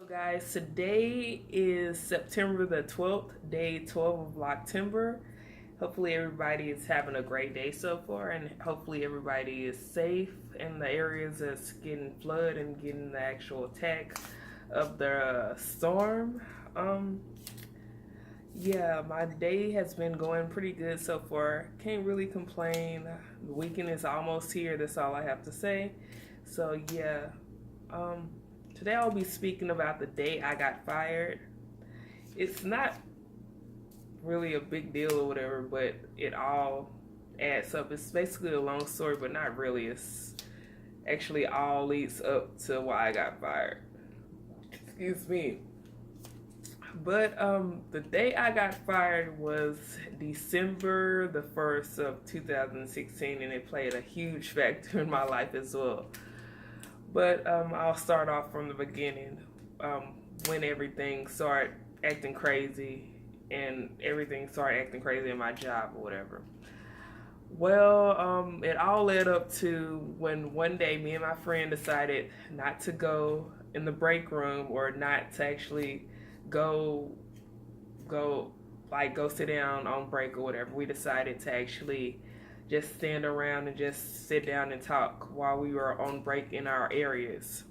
Guys, today is September the 12th, day 12 of VLOGTEMBER. Hopefully everybody is having a great day so far, and hopefully everybody is safe in the areas that's getting flooded and getting the actual attack of the storm. Yeah, my day has been going pretty good so far. Can't really complain. The weekend is almost here, that's all I have to say. So yeah, today I'll be speaking about the day I got fired. It's not really a big deal or whatever, but it all adds up. It's basically a long story, but not really. It's actually all leads up to why I got fired. Excuse me. But the day I got fired was December the 1st of 2016, and it played a huge factor in my life as well. But I'll start off from the beginning, when everything started acting crazy and everything started acting crazy in my job or whatever. Well, it all led up to when one day me and my friend decided not to go in the break room, or not to actually go sit down on break or whatever. We decided to actually just stand around and just sit down and talk while we were on break in our areas.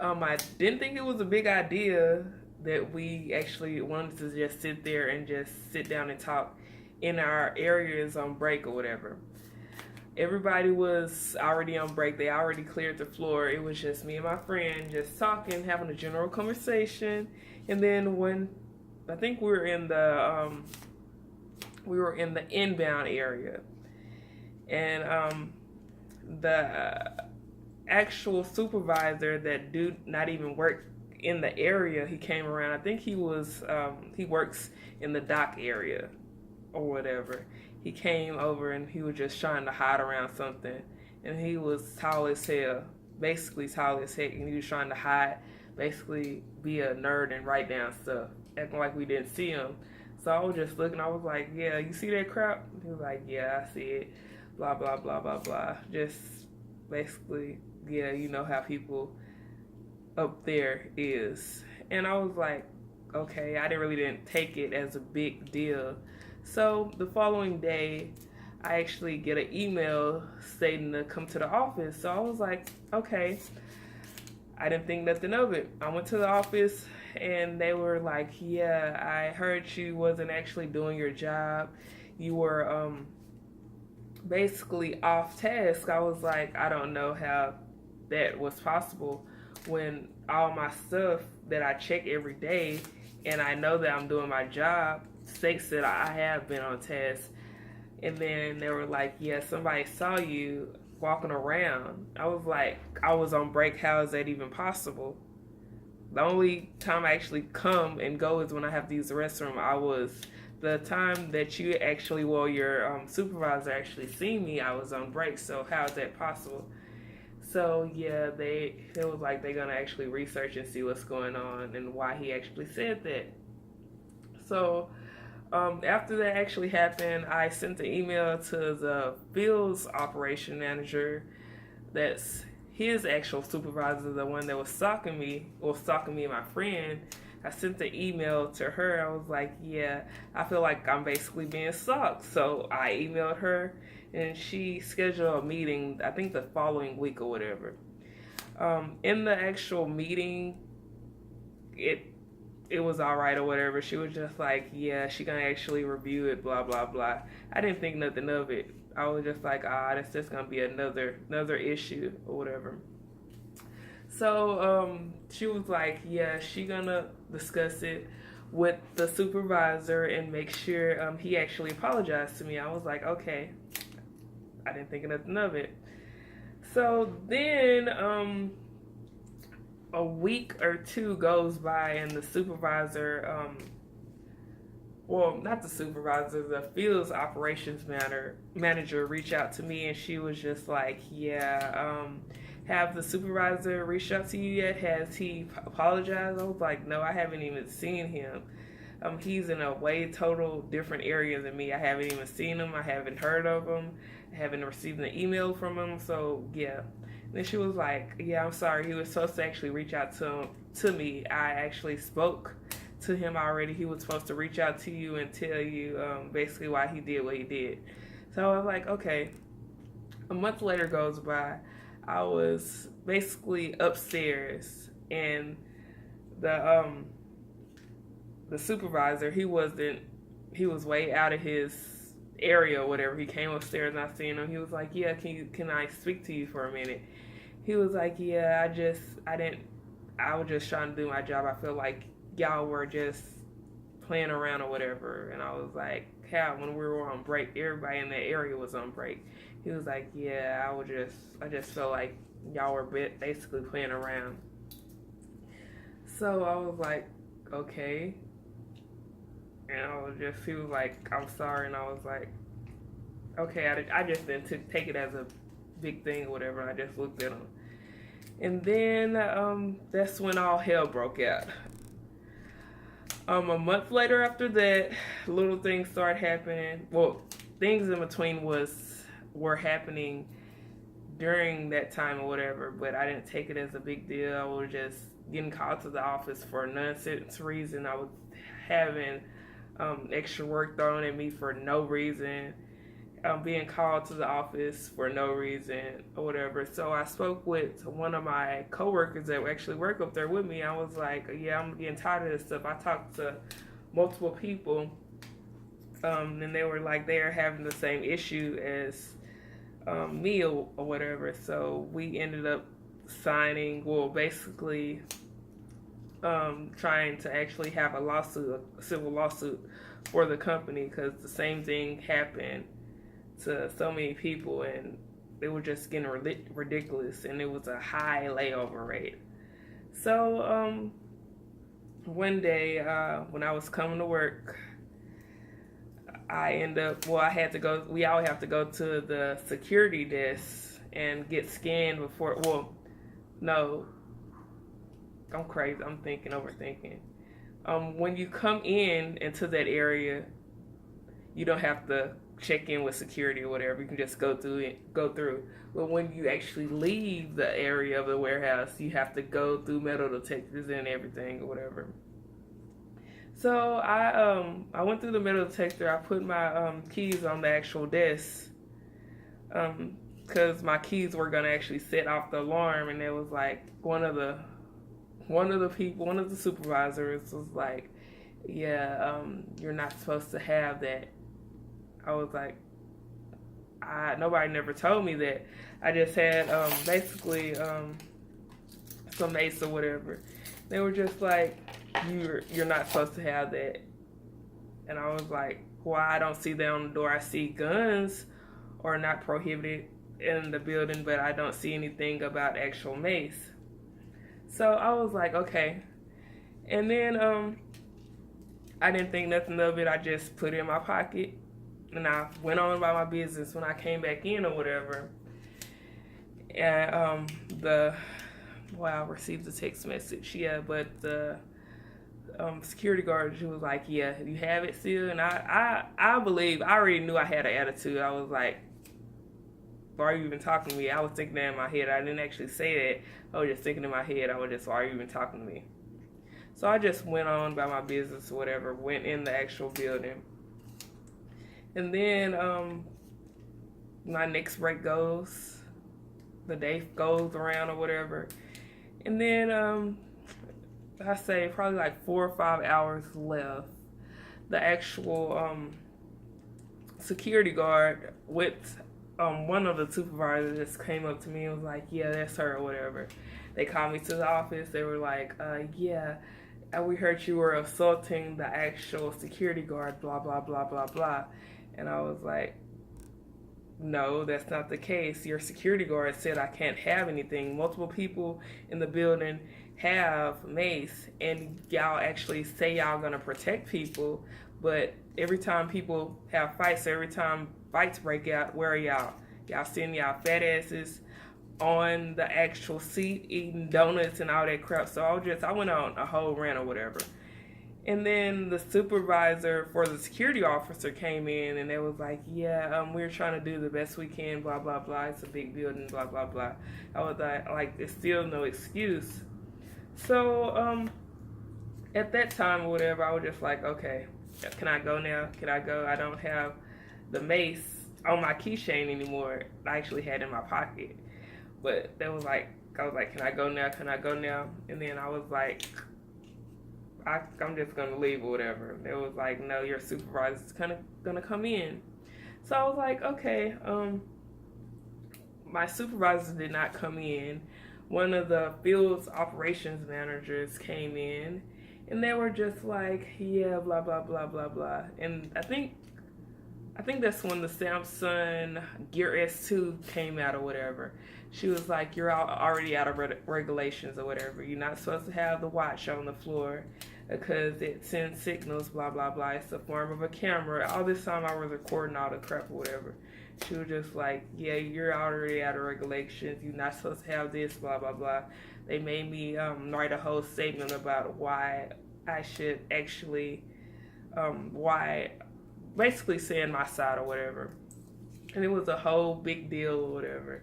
I didn't think it was a big idea that we actually wanted to just sit there and just sit down and talk in our areas on break or whatever. Everybody was already on break. They already cleared the floor. It was just me and my friend just talking, having a general conversation. And then when I think we were in the inbound area, and the actual supervisor that not even work in the area, he came around. I think he works in the dock area or whatever. He came over and he was just trying to hide around something, and he was tall as hell, basically tall as heck, and he was trying to hide, basically be a nerd and write down stuff, acting like we didn't see him. So I was just looking, I was like, yeah, you see that crap? He was like, yeah, I see it, blah, blah, blah, blah, blah. Just basically, yeah, you know how people up there is. And I was like, okay, I didn't take it as a big deal. So the following day, I actually get an email stating to come to the office. So I was like, okay. I didn't think nothing of it. I went to the office and they were like, yeah, I heard you wasn't actually doing your job. You were basically off task. I was like, I don't know how that was possible when all my stuff that I check every day and I know that I'm doing my job states that I have been on task. And then they were like, yeah, somebody saw you walking around. I was like, I was on break. How is that even possible? The only time I actually come and go is when I have to use the restroom. The time that you actually, well, your supervisor actually seen me, I was on break. So how is that possible? So yeah, it was like they're gonna actually research and see what's going on and why he actually said that. So after that actually happened, I sent an email to the fields operation manager. That's his actual supervisor, the one that was stalking me and my friend. I sent the email to her. I was like, yeah, I feel like I'm basically being stalked. So I emailed her, and she scheduled a meeting, I think the following week or whatever. In the actual meeting, it was all right or whatever. She was just like, yeah, she gonna actually review it, blah, blah, blah. I didn't think nothing of it. I was just like, that's just gonna be another issue or whatever. So she was like, yeah, she gonna discuss it with the supervisor and make sure he actually apologized to me. I was like, okay. I didn't think nothing of it. So then a week or two goes by, and the supervisor, well, not the supervisor, the fields operations manager reached out to me, and she was just like, yeah, have the supervisor reached out to you yet? Has he apologized? I was like, no, I haven't even seen him. He's in a way total different area than me. I haven't even seen him. I haven't heard of him. I haven't received an email from him. So yeah, Then she was like, yeah, I'm sorry. He was supposed to actually reach out to me. I actually spoke to him already. He was supposed to reach out to you and tell you basically why he did what he did. So I was like, okay. A month later goes by. I was basically upstairs, and the supervisor, he was way out of his area or whatever. He came upstairs and I seen him. He was like, yeah, can I speak to you for a minute? He was like, yeah, I was just trying to do my job. I feel like y'all were just playing around or whatever. And I was like, how? When we were on break, everybody in that area was on break. He was like, yeah, I just felt like y'all were basically playing around. So I was like, okay. And he was like, I'm sorry. And I was like, okay, I just didn't take it as a big thing or whatever. And I just looked at him. And then that's when all hell broke out. A month later after that, little things started happening. Well, things in between were happening during that time or whatever, but I didn't take it as a big deal. I was just getting called to the office for a nonsense reason. I was having extra work thrown at me for no reason. Being called to the office for no reason or whatever. So I spoke with one of my coworkers that actually work up there with me. I was like, yeah, I'm getting tired of this stuff. I talked to multiple people, and they were like, they're having the same issue as me or whatever. So we ended up signing, well, basically trying to actually have a civil lawsuit for the company, because the same thing happened to so many people and they were just getting ridiculous, and it was a high layover rate. So one day when I was coming to work, we all have to go to the security desk and get scanned before, I'm crazy, I'm overthinking. When you come into that area, you don't have to check in with security or whatever. You can just go through. But when you actually leave the area of the warehouse, you have to go through metal detectors and everything or whatever. So I went through the metal detector. I put my keys on the actual desk because my keys were gonna actually set off the alarm, and it was like one of the supervisors was like, yeah, you're not supposed to have that. I was like, nobody never told me that. I just had basically some mace or whatever. They were just like, you're not supposed to have that. And I was like, well, I don't see that on the door. I see guns are not prohibited in the building, but I don't see anything about actual mace. So I was like, okay. And then I didn't think nothing of it. I just put it in my pocket. And I went on about my business. When I came back in or whatever, and I received a text message. Yeah, but the security guard, she was like, yeah, you have it still? And I believe, I already knew I had an attitude. I was like, why are you even talking to me? I was thinking that in my head. I didn't actually say that. I was just thinking in my head. I was just, why are you even talking to me? So I just went on about my business or whatever, went in the actual building. And then my next break goes, the day goes around or whatever. And then I say probably like 4 or 5 hours left. The actual security guard with one of the supervisors just came up to me and was like, yeah, that's her or whatever. They called me to the office. They were like, yeah, we heard you were assaulting the actual security guard, blah, blah, blah, blah, blah. And I was like, no, that's not the case. Your security guard said I can't have anything. Multiple people in the building have mace, and y'all actually say y'all gonna protect people, but every time people have fights, every time fights break out, where are y'all? Y'all sitting y'all fat asses on the actual seat eating donuts and all that crap. So I went on a whole rant or whatever. And then the supervisor for the security officer came in, and they was like, yeah, we're trying to do the best we can, blah, blah, blah. It's a big building, blah, blah, blah. I was like, it's still no excuse. So at that time or whatever, I was just like, okay, can I go now? Can I go? I don't have the mace on my keychain anymore. I actually had it in my pocket. But I was like, can I go now? Can I go now? And then I was like, I'm just gonna leave or whatever. They was like, no, your supervisor's gonna come in. So I was like, okay. My supervisor did not come in. One of the field's operations managers came in, and they were just like, yeah, blah blah blah blah blah. And I think that's when the Samsung Gear S2 came out or whatever. She was like, you're already out of regulations or whatever. You're not supposed to have the watch on the floor because it sends signals, blah, blah, blah. It's a form of a camera. All this time I was recording all the crap or whatever. She was just like, yeah, you're already out of regulations. You're not supposed to have this, blah, blah, blah. They made me write a whole statement about why I should actually, basically saying my side or whatever. And it was a whole big deal or whatever.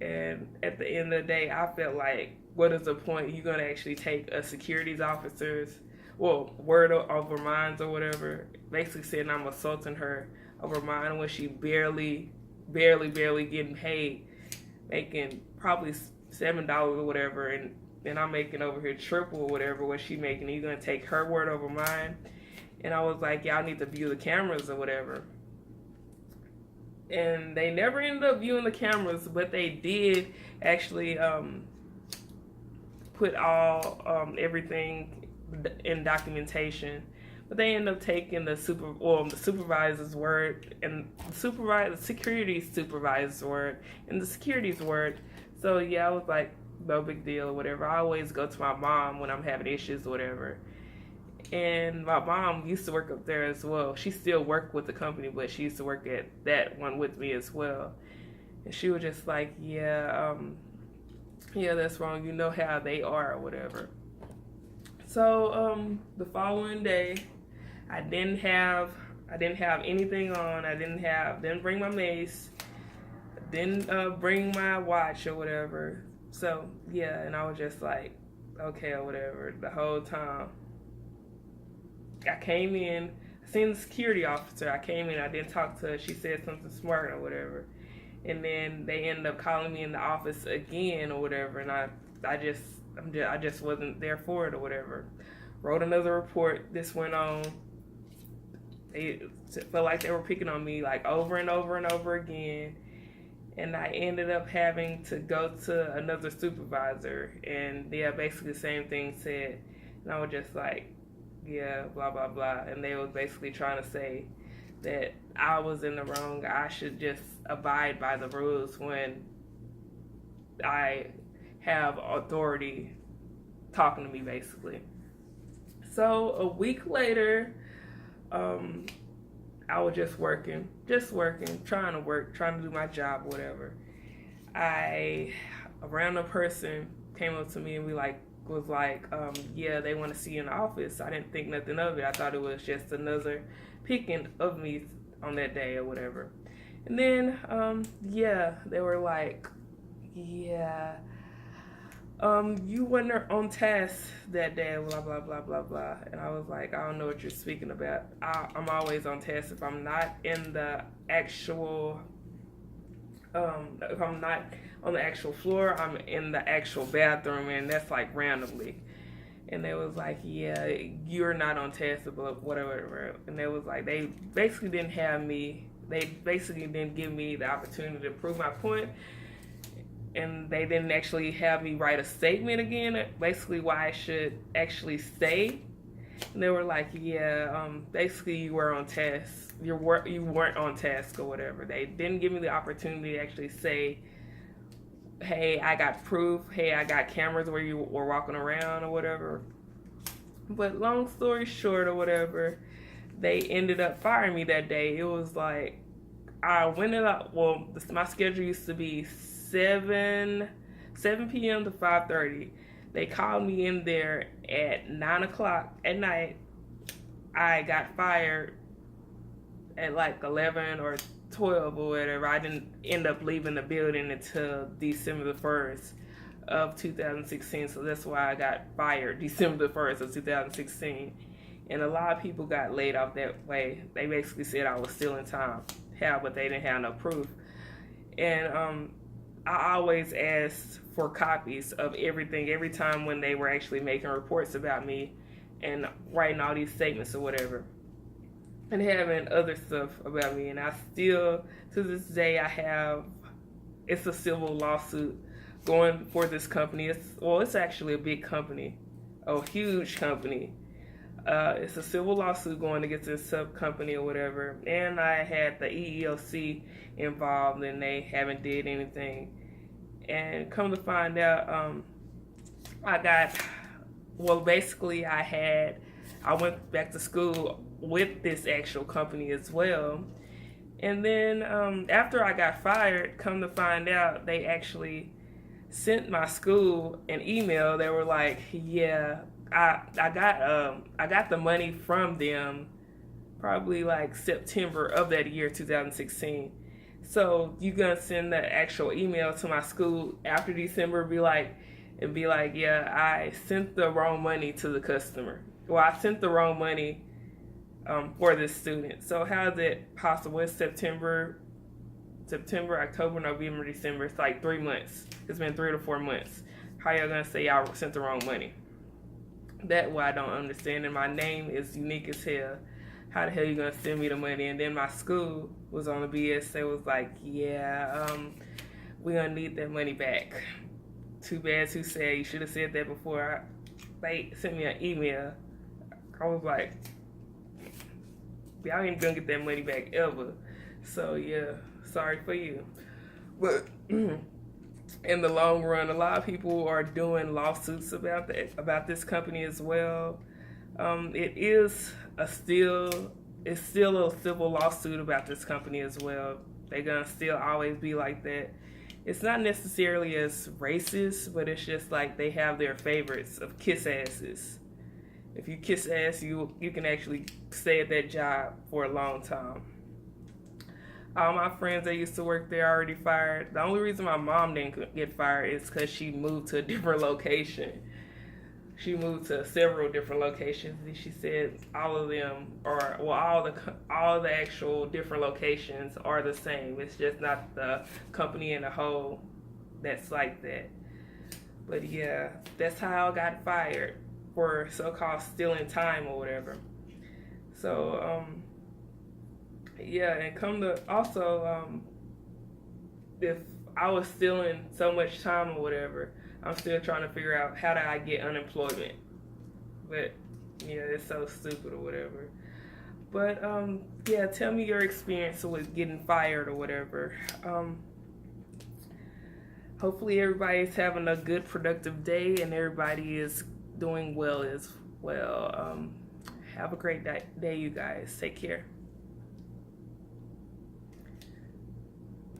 And at the end of the day, I felt like, what is the point? You're going to actually take a securities officer's, word over mine or whatever, basically saying I'm assaulting her over mine when she barely getting paid, making probably $7 or whatever, and I'm making over here triple or whatever what she making. You're going to take her word over mine? And I was like, y'all need to view the cameras or whatever. And they never ended up viewing the cameras, but they did actually put all everything in documentation. But they ended up taking the supervisor's word and the security supervisor's word and the security's word. So yeah, I was like, no big deal or whatever. I always go to my mom when I'm having issues or whatever. And my mom used to work up there as well. She still worked with the company, but she used to work at that one with me as well. And she was just like, yeah, that's wrong. You know how they are or whatever. So the following day, I didn't have anything on. I didn't bring my mace. Didn't bring my watch or whatever. So yeah, and I was just like, okay or whatever the whole time. I came in, I seen the security officer. I came in, I didn't talk to her. She said something smart or whatever. And then they ended up calling me in the office again or whatever. And I just wasn't there for it or whatever. Wrote another report. This went on. They felt like they were picking on me like over and over and over again. And I ended up having to go to another supervisor. And yeah, basically the same thing said. And I was just like, yeah, blah, blah, blah. And they was basically trying to say that I was in the wrong. I should just abide by the rules when I have authority talking to me, basically. So a week later, I was just working, trying to do my job, whatever. A random person came up to me and was like, yeah, they want to see you in the office. I didn't think nothing of it. I thought it was just another picking of me on that day or whatever. And then, yeah, they were like, yeah, you weren't on task that day, blah, blah, blah, blah, blah. And I was like, I don't know what you're speaking about. I'm always on task. If I'm not in the actual, if I'm not on the actual floor, I'm in the actual bathroom, and that's like randomly. And they was like, yeah, you're not on task, whatever. And they was like, they basically didn't have me, they basically didn't give me the opportunity to prove my point. And they didn't actually have me write a statement again, basically why I should actually stay. And they were like, yeah, basically you were on task. You weren't on task or whatever. They didn't give me the opportunity to actually say, hey, I got proof. Hey, I got cameras where you were walking around or whatever. But long story short or whatever, they ended up firing me that day. It was like, I went up, my schedule used to be 7 p.m. to 5:30. They called me in there at 9 o'clock at night I got fired at like 11 or 12 or whatever. I didn't end up leaving the building until December the 1st of 2016. So that's why I got fired December the 1st of 2016. And a lot of people got laid off that way. They basically said I was stealing time, but they didn't have no proof. And I always asked for copies of everything every time when they were actually making reports about me and writing all these statements or whatever, and having other stuff about me. And I still, to this day, it's a civil lawsuit going for this company. It's actually a big company, a huge company. It's a civil lawsuit going against this sub company or whatever. And I had the EEOC involved, and they haven't did anything. And come to find out, basically I went back to school with this actual company as well. And then after I got fired, come to find out, they actually sent my school an email. They were like, yeah, I got the money from them probably like September of that year, 2016. So you gonna send the actual email to my school after December, be like, yeah, I sent the wrong money to the customer. Well, I sent the wrong money for this student. So how is it possible? It's September, October, November, December. It's like 3 months. It's been 3 to 4 months. How y'all gonna say y'all sent the wrong money? That's what I don't understand. And my name is unique as hell. How the hell you gonna send me the money? And then my school was on the BS. They was like, yeah, we're gonna need that money back. Too bad, too sad. You should have said that before. They sent me an email. I was like, y'all ain't gonna get that money back ever. So yeah, sorry for you. But in the long run, a lot of people are doing lawsuits about this company as well. It's still a civil lawsuit about this company as well. They're gonna still always be like that. It's not necessarily as racist, but it's just like they have their favorites of kiss asses. If you kiss ass, you can actually stay at that job for a long time. All my friends that used to work there are already fired. The only reason my mom didn't get fired is because she moved to a different location. She moved to several different locations, and she said all of them all the actual different locations are the same. It's just not the company in a whole that's like that. But yeah, that's how I got fired for so-called stealing time or whatever. So yeah, and come to also if I was stealing so much time or whatever, I'm still trying to figure out how do I get unemployment. But yeah, it's so stupid or whatever. But yeah, tell me your experience with getting fired or whatever. Hopefully everybody's having a good, productive day and everybody is doing well as well. Have a great day, you guys. Take care.